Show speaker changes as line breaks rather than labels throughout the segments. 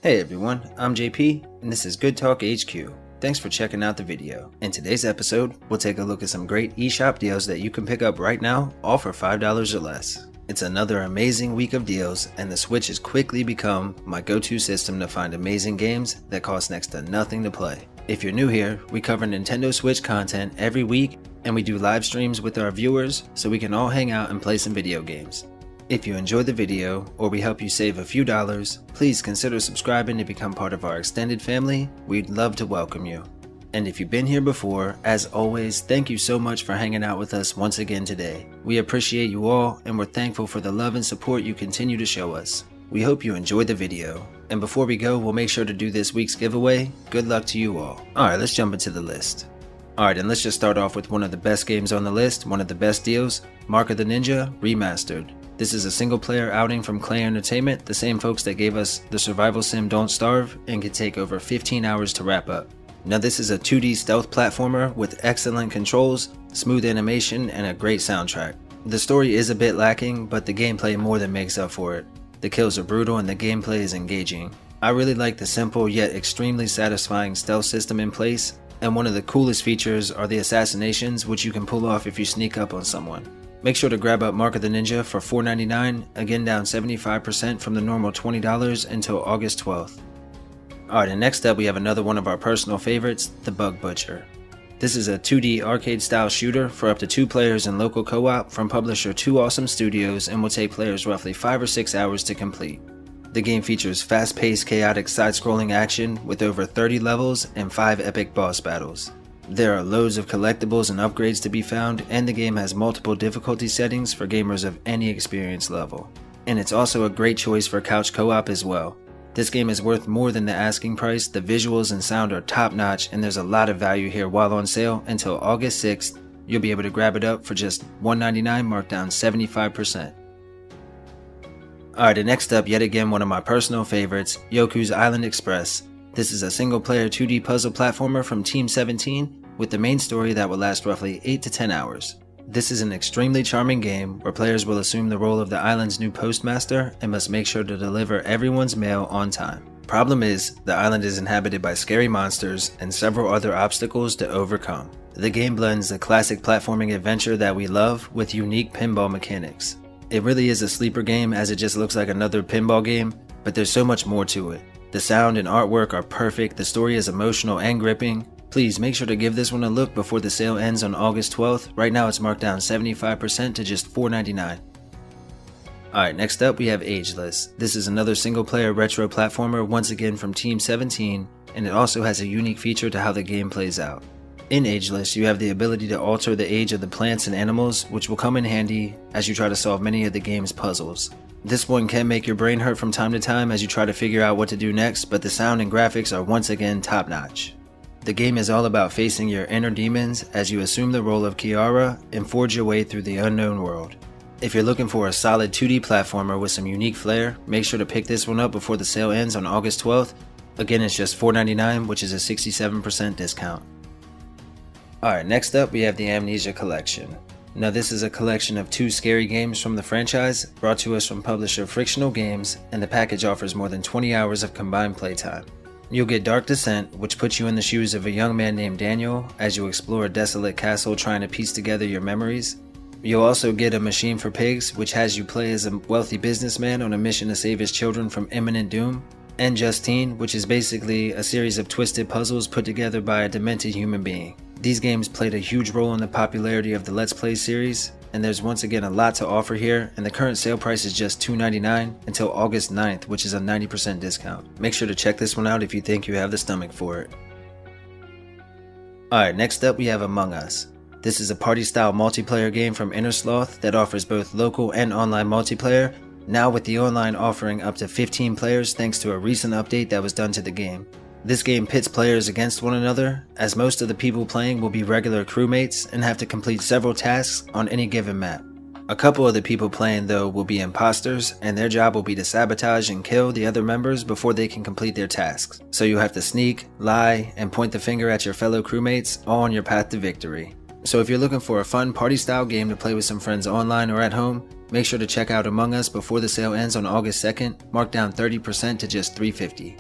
Hey everyone, I'm JP, and this is Good Talk HQ. Thanks for checking out the video. In today's episode, we'll take a look at some great eShop deals that you can pick up right now, all for $5 or less. It's another amazing week of deals, and the Switch has quickly become my go-to system to find amazing games that cost next to nothing to play. If you're new here, we cover Nintendo Switch content every week, and we do live streams with our viewers so we can all hang out and play some video games. If you enjoyed the video, or we help you save a few dollars, please consider subscribing to become part of our extended family. We'd love to welcome you. And if you've been here before, as always, thank you so much for hanging out with us once again today. We appreciate you all, and we're thankful for the love and support you continue to show us. We hope you enjoyed the video. And before we go, we'll make sure to do this week's giveaway. Good luck to you all. Alright, let's jump into the list. Alright, and let's just start off with one of the best games on the list, one of the best deals, Mark of the Ninja Remastered. This is a single-player outing from Clay Entertainment, the same folks that gave us the survival sim Don't Starve, and can take over 15 hours to wrap up. Now this is a 2D stealth platformer with excellent controls, smooth animation, and a great soundtrack. The story is a bit lacking, but the gameplay more than makes up for it. The kills are brutal and the gameplay is engaging. I really like the simple yet extremely satisfying stealth system in place, and one of the coolest features are the assassinations, which you can pull off if you sneak up on someone. Make sure to grab up Mark of the Ninja for $4.99, again down 75% from the normal $20 until August 12th. Alright, and next up we have another one of our personal favorites, The Bug Butcher. This is a 2D arcade style shooter for up to 2 players in local co-op from publisher 2 Awesome Studios and will take players roughly 5 or 6 hours to complete. The game features fast-paced chaotic side-scrolling action with over 30 levels and 5 epic boss battles. There are loads of collectibles and upgrades to be found, and the game has multiple difficulty settings for gamers of any experience level. And it's also a great choice for couch co-op as well. This game is worth more than the asking price, the visuals and sound are top notch, and there's a lot of value here while on sale until August 6th. You'll be able to grab it up for just $1.99, marked down 75%. Alright, and next up, yet again one of my personal favorites, Yoku's Island Express. This is a single-player 2D puzzle platformer from Team 17 with the main story that will last roughly 8 to 10 hours. This is an extremely charming game where players will assume the role of the island's new postmaster and must make sure to deliver everyone's mail on time. Problem is, the island is inhabited by scary monsters and several other obstacles to overcome. The game blends the classic platforming adventure that we love with unique pinball mechanics. It really is a sleeper game as it just looks like another pinball game, but there's so much more to it. The sound and artwork are perfect, the story is emotional and gripping. Please make sure to give this one a look before the sale ends on August 12th. Right now it's marked down 75% to just $4.99. Alright, next up we have Ageless. This is another single player retro platformer once again from Team 17, and it also has a unique feature to how the game plays out. In Ageless, you have the ability to alter the age of the plants and animals, which will come in handy as you try to solve many of the game's puzzles. This one can make your brain hurt from time to time as you try to figure out what to do next, but the sound and graphics are once again top notch. The game is all about facing your inner demons as you assume the role of Kiara and forge your way through the unknown world. If you're looking for a solid 2D platformer with some unique flair, make sure to pick this one up before the sale ends on August 12th. Again, it's just $4.99, which is a 67% discount. Alright, next up we have the Amnesia Collection. Now this is a collection of 2 scary games from the franchise, brought to us from publisher Frictional Games, and the package offers more than 20 hours of combined playtime. You'll get Dark Descent, which puts you in the shoes of a young man named Daniel as you explore a desolate castle trying to piece together your memories. You'll also get A Machine for Pigs, which has you play as a wealthy businessman on a mission to save his children from imminent doom. And Justine, which is basically a series of twisted puzzles put together by a demented human being. These games played a huge role in the popularity of the Let's Play series, and there's once again a lot to offer here, and the current sale price is just $2.99 until August 9th, which is a 90% discount. Make sure to check this one out if you think you have the stomach for it. Alright, next up we have Among Us. This is a party-style multiplayer game from Innersloth that offers both local and online multiplayer, now with the online offering up to 15 players thanks to a recent update that was done to the game. This game pits players against one another, as most of the people playing will be regular crewmates and have to complete several tasks on any given map. A couple of the people playing though will be imposters, and their job will be to sabotage and kill the other members before they can complete their tasks. So you have to sneak, lie, and point the finger at your fellow crewmates, all on your path to victory. So if you're looking for a fun party-style game to play with some friends online or at home, make sure to check out Among Us before the sale ends on August 2nd, marked down 30% to just $3.50.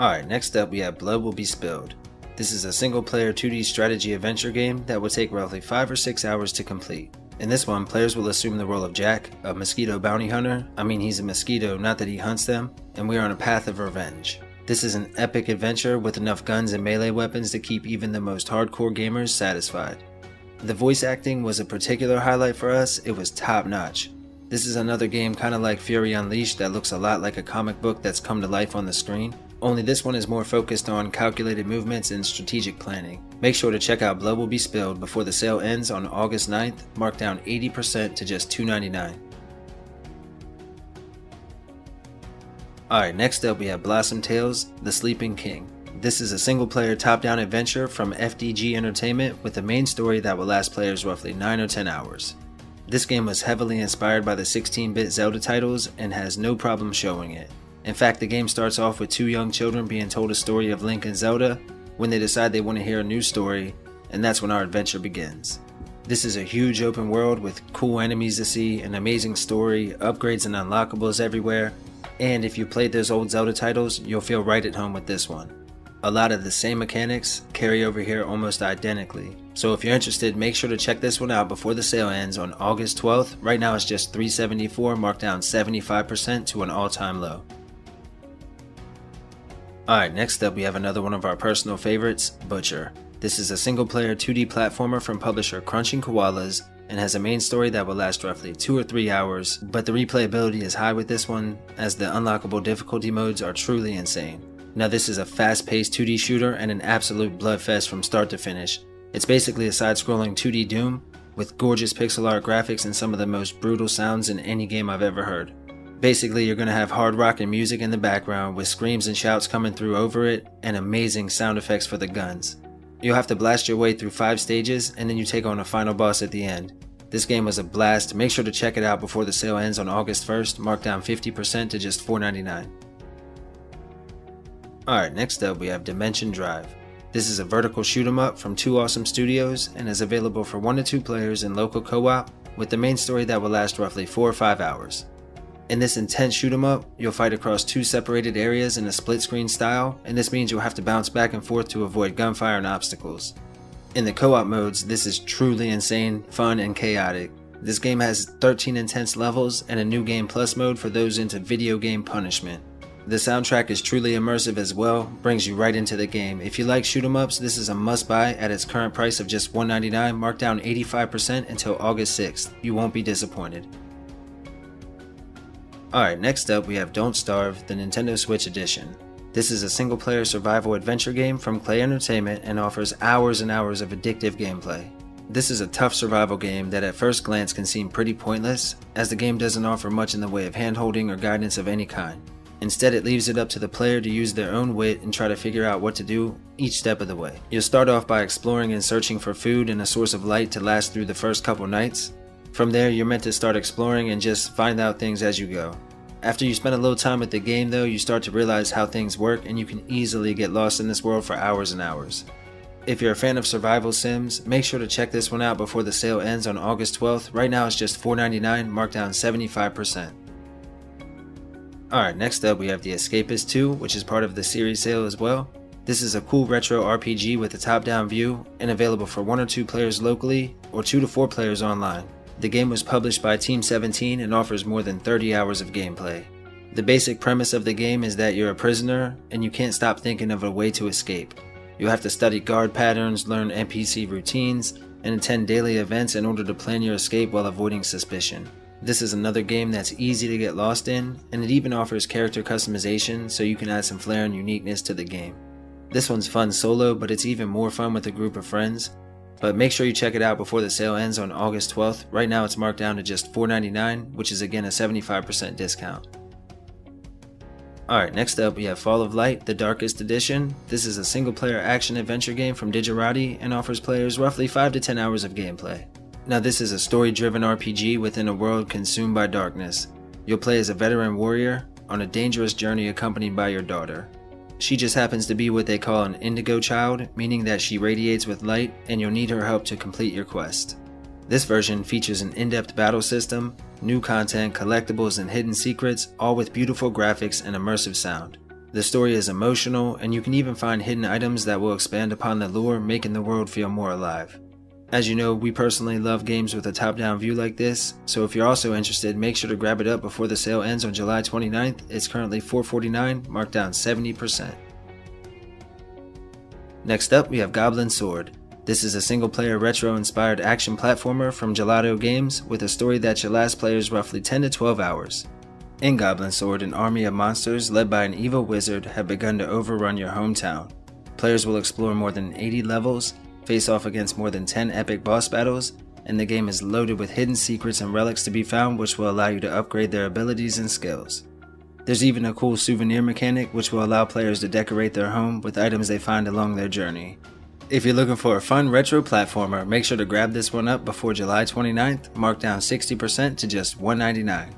Alright, next up we have Blood Will Be Spilled. This is a single player 2D strategy adventure game that will take roughly 5 or 6 hours to complete. In this one, players will assume the role of Jack, a mosquito bounty hunter. I mean, he's a mosquito, not that he hunts them, and we are on a path of revenge. This is an epic adventure with enough guns and melee weapons to keep even the most hardcore gamers satisfied. The voice acting was a particular highlight for us. It was top notch. This is another game kind of like Fury Unleashed that looks a lot like a comic book that's come to life on the screen. Only this one is more focused on calculated movements and strategic planning. Make sure to check out Blood Will Be Spilled before the sale ends on August 9th, marked down 80% to just $2.99. Alright, next up we have Blossom Tales: The Sleeping King. This is a single player top-down adventure from FDG Entertainment with a main story that will last players roughly 9 or 10 hours. This game was heavily inspired by the 16-bit Zelda titles and has no problem showing it. In fact, the game starts off with two young children being told a story of Link and Zelda when they decide they want to hear a new story, and that's when our adventure begins. This is a huge open world with cool enemies to see, an amazing story, upgrades and unlockables everywhere, and if you played those old Zelda titles, you'll feel right at home with this one. A lot of the same mechanics carry over here almost identically, so if you're interested, make sure to check this one out before the sale ends on August 12th. Right now it's just $374, marked down 75% to an all-time low. Alright, next up we have another one of our personal favorites, Butcher. This is a single player 2D platformer from publisher Crunching Koalas and has a main story that will last roughly 2 or 3 hours, but the replayability is high with this one as the unlockable difficulty modes are truly insane. Now this is a fast-paced 2D shooter and an absolute bloodfest from start to finish. It's basically a side-scrolling 2D Doom with gorgeous pixel art graphics and some of the most brutal sounds in any game I've ever heard. Basically, you're going to have hard rock and music in the background with screams and shouts coming through over it and amazing sound effects for the guns. You'll have to blast your way through 5 stages and then you take on a final boss at the end. This game was a blast. Make sure to check it out before the sale ends on August 1st, marked down 50% to just $4.99. Alright, next up we have Dimension Drive. This is a vertical shoot 'em up from 2 awesome studios and is available for 1 to 2 players in local co-op with the main story that will last roughly 4 or 5 hours. In this intense shoot 'em up, you'll fight across 2 separated areas in a split screen style, and this means you'll have to bounce back and forth to avoid gunfire and obstacles. In the co-op modes, this is truly insane, fun, and chaotic. This game has 13 intense levels and a new game plus mode for those into video game punishment. The soundtrack is truly immersive as well, brings you right into the game. If you like shoot 'em ups, this is a must buy at its current price of just $1.99, marked down 85% until August 6th. You won't be disappointed. Alright, next up we have Don't Starve, the Nintendo Switch Edition. This is a single player survival adventure game from Clay Entertainment and offers hours and hours of addictive gameplay. This is a tough survival game that at first glance can seem pretty pointless, as the game doesn't offer much in the way of hand-holding or guidance of any kind. Instead, it leaves it up to the player to use their own wit and try to figure out what to do each step of the way. You'll start off by exploring and searching for food and a source of light to last through the first couple nights. From there, you're meant to start exploring and just find out things as you go. After you spend a little time with the game though, you start to realize how things work and you can easily get lost in this world for hours and hours. If you're a fan of survival sims, make sure to check this one out before the sale ends on August 12th. Right now it's just $4.99, marked down 75%. Alright, next up we have the Escapist 2, which is part of the series sale as well. This is a cool retro RPG with a top-down view and available for 1 or 2 players locally or 2 to 4 players online. The game was published by Team 17 and offers more than 30 hours of gameplay. The basic premise of the game is that you're a prisoner and you can't stop thinking of a way to escape. You'll have to study guard patterns, learn NPC routines, and attend daily events in order to plan your escape while avoiding suspicion. This is another game that's easy to get lost in, and it even offers character customization so you can add some flair and uniqueness to the game. This one's fun solo, but it's even more fun with a group of friends. But make sure you check it out before the sale ends on August 12th. Right now it's marked down to just $4.99, which is again a 75% discount. Alright, next up we have Fall of Light, the Darkest Edition. This is a single player action adventure game from Digerati and offers players roughly 5 to 10 hours of gameplay. Now this is a story driven RPG within a world consumed by darkness. You'll play as a veteran warrior on a dangerous journey accompanied by your daughter. She just happens to be what they call an indigo child, meaning that she radiates with light and you'll need her help to complete your quest. This version features an in-depth battle system, new content, collectibles, and hidden secrets, all with beautiful graphics and immersive sound. The story is emotional, and you can even find hidden items that will expand upon the lore, making the world feel more alive. As you know, we personally love games with a top-down view like this, so if you're also interested, make sure to grab it up before the sale ends on July 29th. It's currently $4.49, marked down 70%. Next up, we have Goblin Sword. This is a single-player retro-inspired action platformer from Gelato Games with a story that should last players roughly 10 to 12 hours. In Goblin Sword, an army of monsters led by an evil wizard have begun to overrun your hometown. Players will explore more than 80 levels, face off against more than 10 epic boss battles, and the game is loaded with hidden secrets and relics to be found which will allow you to upgrade their abilities and skills. There's even a cool souvenir mechanic which will allow players to decorate their home with items they find along their journey. If you're looking for a fun retro platformer, make sure to grab this one up before July 29th, marked down 60% to just $1.99.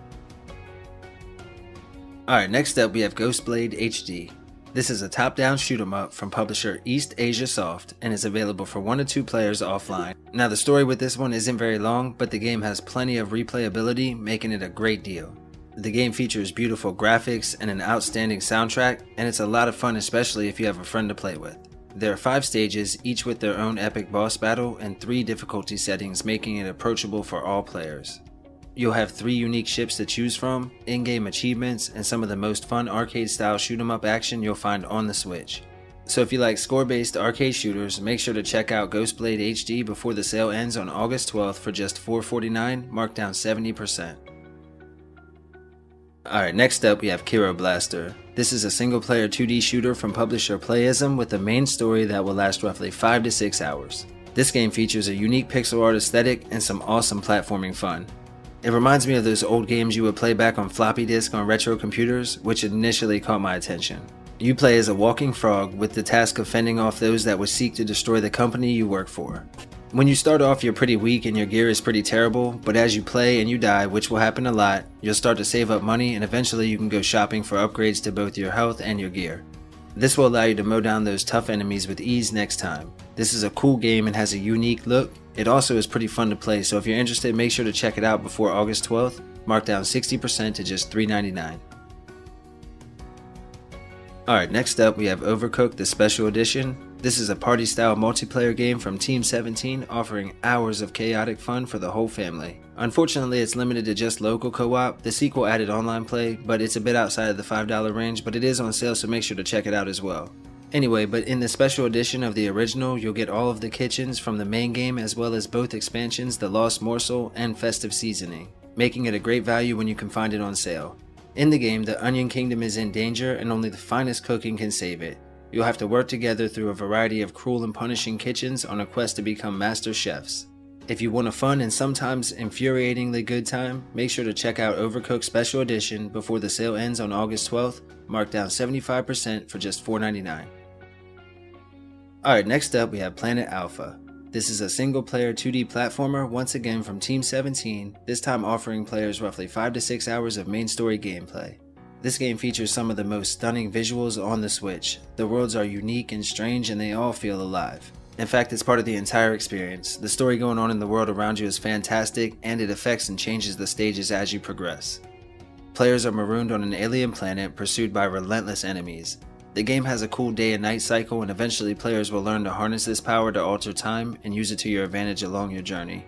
Alright, next up we have Ghostblade HD. This is a top-down shoot-'em-up from publisher eSHOP and is available for 1 to 2 players offline. Now the story with this one isn't very long, but the game has plenty of replayability, making it a great deal. The game features beautiful graphics and an outstanding soundtrack, and it's a lot of fun, especially if you have a friend to play with. There are 5 stages, each with their own epic boss battle and 3 difficulty settings, making it approachable for all players. You'll have 3 unique ships to choose from, in-game achievements, and some of the most fun arcade-style shoot-'em-up action you'll find on the Switch. So if you like score-based arcade shooters, make sure to check out Ghostblade HD before the sale ends on August 12th for just $4.49, marked down 70%. Alright, next up we have Kero Blaster. This is a single-player 2D shooter from publisher Playism with a main story that will last roughly 5 to 6 hours. This game features a unique pixel art aesthetic and some awesome platforming fun. It reminds me of those old games you would play back on floppy disk on retro computers, which initially caught my attention. You play as a walking frog with the task of fending off those that would seek to destroy the company you work for. When you start off, you're pretty weak and your gear is pretty terrible, but as you play and you die, which will happen a lot, you'll start to save up money and eventually you can go shopping for upgrades to both your health and your gear. This will allow you to mow down those tough enemies with ease next time. This is a cool game and has a unique look. It also is pretty fun to play, so if you're interested, make sure to check it out before August 12th, marked down 60% to just $3.99. Alright, next up we have Overcooked, the Special Edition. This is a party-style multiplayer game from Team 17, offering hours of chaotic fun for the whole family. Unfortunately, it's limited to just local co-op. The sequel added online play, but it's a bit outside of the $5 range, but it is on sale, so make sure to check it out as well. Anyway, but in the special edition of the original, you'll get all of the kitchens from the main game as well as both expansions, The Lost Morsel and Festive Seasoning, making it a great value when you can find it on sale. In the game, the Onion Kingdom is in danger and only the finest cooking can save it. You'll have to work together through a variety of cruel and punishing kitchens on a quest to become master chefs. If you want a fun and sometimes infuriatingly good time, make sure to check out Overcooked Special Edition before the sale ends on August 12th, marked down 75% for just $4.99. Alright, next up we have Planet Alpha. This is a single-player 2D platformer, once again from Team 17, this time offering players roughly 5 to 6 hours of main story gameplay. This game features some of the most stunning visuals on the Switch. The worlds are unique and strange and they all feel alive. In fact, it's part of the entire experience. The story going on in the world around you is fantastic and it affects and changes the stages as you progress. Players are marooned on an alien planet pursued by relentless enemies. The game has a cool day and night cycle and eventually players will learn to harness this power to alter time and use it to your advantage along your journey.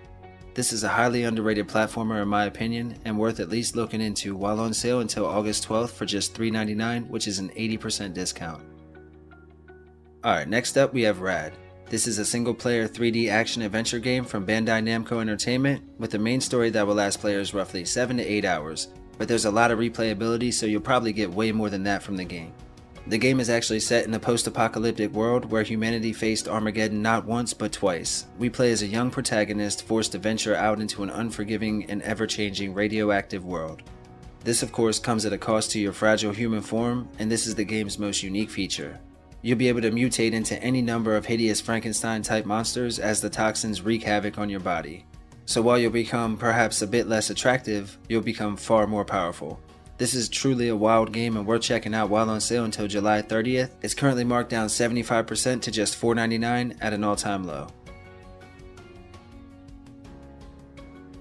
This is a highly underrated platformer in my opinion and worth at least looking into while on sale until August 12th for just $3.99, which is an 80% discount. Alright, next up we have Rad. This is a single player 3D action adventure game from Bandai Namco Entertainment with a main story that will last players roughly 7 to 8 hours, but there's a lot of replayability so you'll probably get way more than that from the game. The game is actually set in a post-apocalyptic world where humanity faced Armageddon not once but twice. We play as a young protagonist forced to venture out into an unforgiving and ever-changing radioactive world. This of course comes at a cost to your fragile human form, and this is the game's most unique feature. You'll be able to mutate into any number of hideous Frankenstein-type monsters as the toxins wreak havoc on your body. So while you'll become perhaps a bit less attractive, you'll become far more powerful. This is truly a wild game and worth checking out while on sale until July 30th. It's currently marked down 75% to just $4.99 at an all-time low.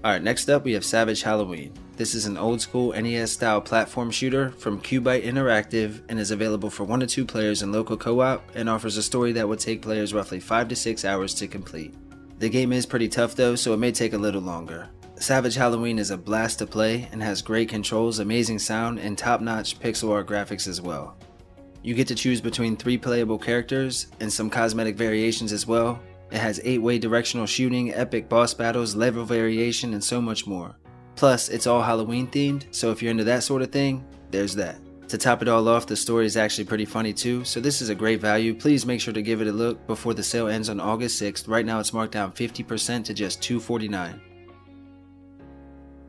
Alright, next up we have Savage Halloween. This is an old school NES style platform shooter from Cubite Interactive and is available for 1 to 2 players in local co-op and offers a story that would take players roughly 5 to 6 hours to complete. The game is pretty tough though, so it may take a little longer. Savage Halloween is a blast to play and has great controls, amazing sound, and top-notch pixel art graphics as well. You get to choose between 3 playable characters and some cosmetic variations as well. It has 8-way directional shooting, epic boss battles, level variation, and so much more. Plus, it's all Halloween themed, so if you're into that sort of thing, there's that. To top it all off, the story is actually pretty funny too, so this is a great value. Please make sure to give it a look before the sale ends on August 6th. Right now it's marked down 50% to just $2.49.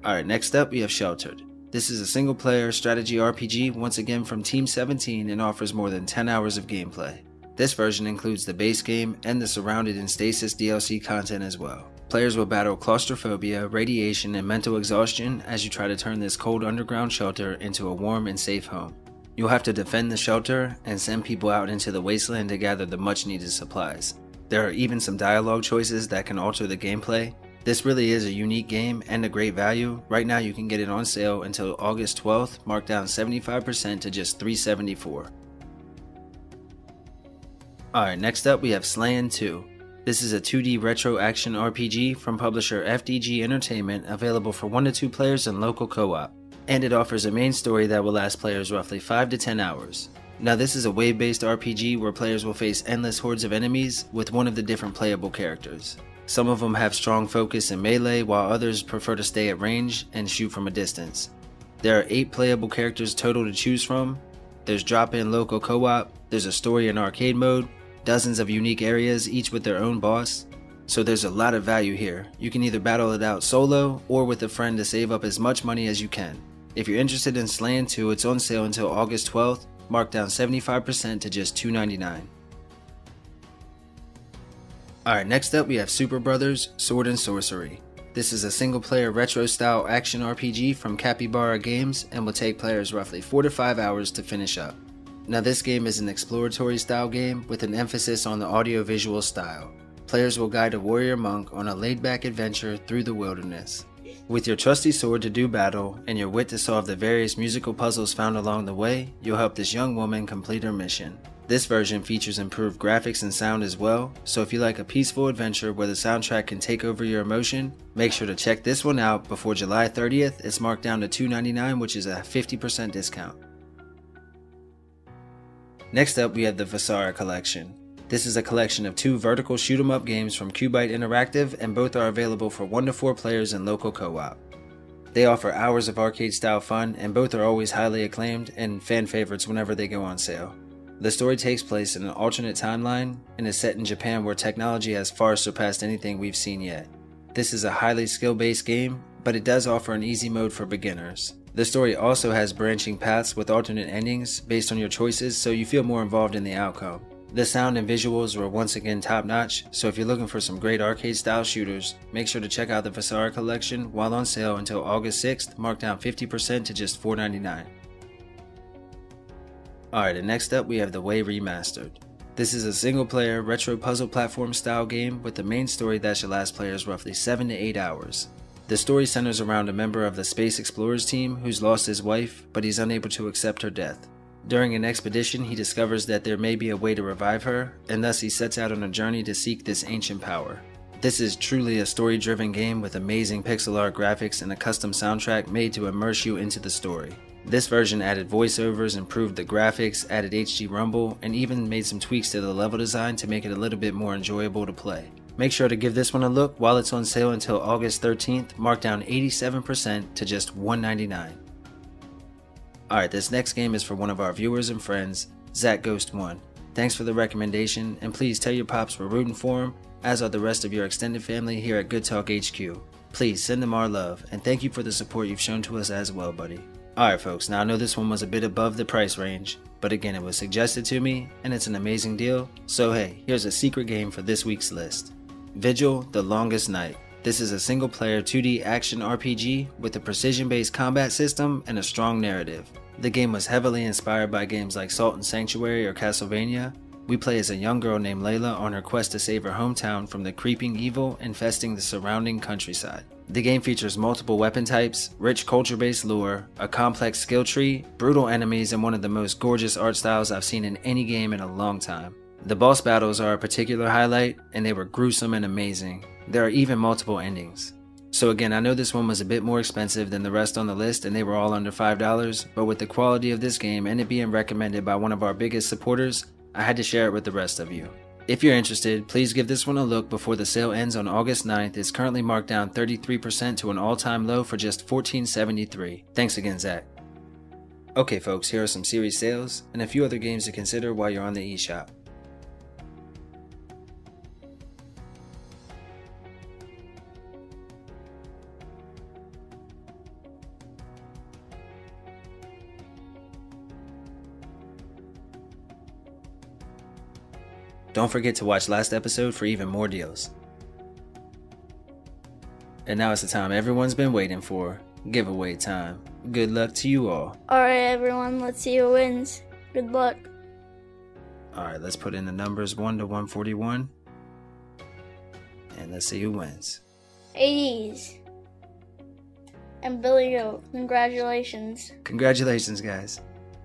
Alright, next up we have Sheltered. This is a single player strategy RPG once again from Team 17 and offers more than 10 hours of gameplay. This version includes the base game and the Surrounded and Stasis DLC content as well. Players will battle claustrophobia, radiation, and mental exhaustion as you try to turn this cold underground shelter into a warm and safe home. You'll have to defend the shelter and send people out into the wasteland to gather the much needed supplies. There are even some dialogue choices that can alter the gameplay. This really is a unique game and a great value. Right now you can get it on sale until August 12th, marked down 75% to just $3.74. Alright, next up we have Slayin 2. This is a 2D retro action RPG from publisher FDG Entertainment, available for 1 to 2 players in local co-op. And it offers a main story that will last players roughly 5 to 10 hours. Now this is a wave-based RPG where players will face endless hordes of enemies with one of the different playable characters. Some of them have strong focus and melee, while others prefer to stay at range and shoot from a distance. There are 8 playable characters total to choose from. There's drop-in local co-op, there's a story and arcade mode, dozens of unique areas, each with their own boss. So there's a lot of value here. You can either battle it out solo or with a friend to save up as much money as you can. If you're interested in Slayin 2, it's on sale until August 12th, marked down 75% to just $2.99. Alright, next up we have Superbrothers, Sword and Sworcery. This is a single player retro style action RPG from Capybara Games and will take players roughly 4 to 5 hours to finish up. Now this game is an exploratory style game with an emphasis on the audio-visual style. Players will guide a warrior monk on a laid-back adventure through the wilderness. With your trusty sword to do battle and your wit to solve the various musical puzzles found along the way, you'll help this young woman complete her mission. This version features improved graphics and sound as well, so if you like a peaceful adventure where the soundtrack can take over your emotion, make sure to check this one out before July 30th. It's marked down to $2.99, which is a 50% discount. Next up we have the Vasara Collection. This is a collection of 2 vertical shoot 'em up games from Cubite Interactive, and both are available for 1 to 4 players in local co-op. They offer hours of arcade style fun, and both are always highly acclaimed and fan favorites whenever they go on sale. The story takes place in an alternate timeline and is set in Japan, where technology has far surpassed anything we've seen yet. This is a highly skill-based game, but it does offer an easy mode for beginners. The story also has branching paths with alternate endings based on your choices, so you feel more involved in the outcome. The sound and visuals were once again top notch, so if you're looking for some great arcade style shooters, make sure to check out the Vasara Collection while on sale until August 6th, marked down 50% to just $4.99. Alright, and next up we have the Way Remastered. This is a single player retro puzzle platform style game with the main story that should last players roughly 7 to 8 hours. The story centers around a member of the Space Explorers team who's lost his wife, but he's unable to accept her death. During an expedition, he discovers that there may be a way to revive her, and thus he sets out on a journey to seek this ancient power. This is truly a story-driven game with amazing pixel art graphics and a custom soundtrack made to immerse you into the story. This version added voiceovers, improved the graphics, added HD rumble, and even made some tweaks to the level design to make it a little bit more enjoyable to play. Make sure to give this one a look while it's on sale until August 13th, marked down 87% to just $1.99. Alright, this next game is for one of our viewers and friends, ZachGhost1. Thanks for the recommendation, and please tell your pops we're rooting for him, as are the rest of your extended family here at Good Talk HQ. Please send them our love, and thank you for the support you've shown to us as well, buddy. Alright folks, now I know this one was a bit above the price range, but again it was suggested to me, and it's an amazing deal, so hey, here's a secret game for this week's list. Vigil: The Longest Night. This is a single player 2D action RPG with a precision-based combat system and a strong narrative. The game was heavily inspired by games like Salt and Sanctuary or Castlevania. We play as a young girl named Layla on her quest to save her hometown from the creeping evil infesting the surrounding countryside. The game features multiple weapon types, rich culture-based lore, a complex skill tree, brutal enemies, and one of the most gorgeous art styles I've seen in any game in a long time. The boss battles are a particular highlight, and they were gruesome and amazing. There are even multiple endings. So again, I know this one was a bit more expensive than the rest on the list and they were all under $5, but with the quality of this game and it being recommended by one of our biggest supporters, I had to share it with the rest of you. If you're interested, please give this one a look before the sale ends on August 9th. It's currently marked down 33% to an all-time low for just $14.73. Thanks again, Zach. Okay folks, here are some series sales and a few other games to consider while you're on the eShop. Don't forget to watch last episode for even more deals. And now it's the time everyone's been waiting for. Giveaway time. Good luck to you all.
Alright everyone, let's see who wins. Good luck.
Alright, let's put in the numbers 1 to 141. And let's see who wins.
80s. And Billy O, congratulations.
Congratulations guys.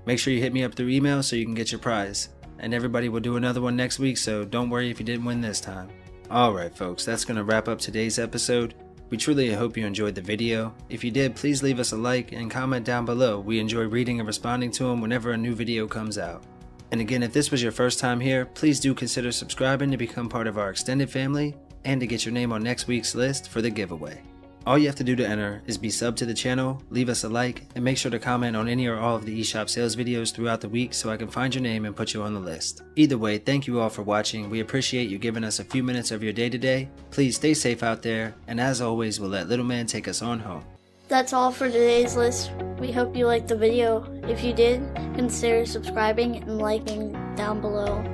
Make sure you hit me up through email so you can get your prize. And everybody will do another one next week, so don't worry if you didn't win this time. Alright folks, that's going to wrap up today's episode. We truly hope you enjoyed the video. If you did, please leave us a like and comment down below. We enjoy reading and responding to them whenever a new video comes out. And again, if this was your first time here, please do consider subscribing to become part of our extended family and to get your name on next week's list for the giveaway. All you have to do to enter is be sub to the channel, leave us a like, and make sure to comment on any or all of the eShop sales videos throughout the week so I can find your name and put you on the list. Either way, thank you all for watching. We appreciate you giving us a few minutes of your day today. Please stay safe out there, and as always, we'll let Little Man take us on home.
That's all for today's list. We hope you liked the video. If you did, consider subscribing and liking down below.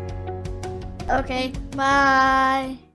Okay, bye!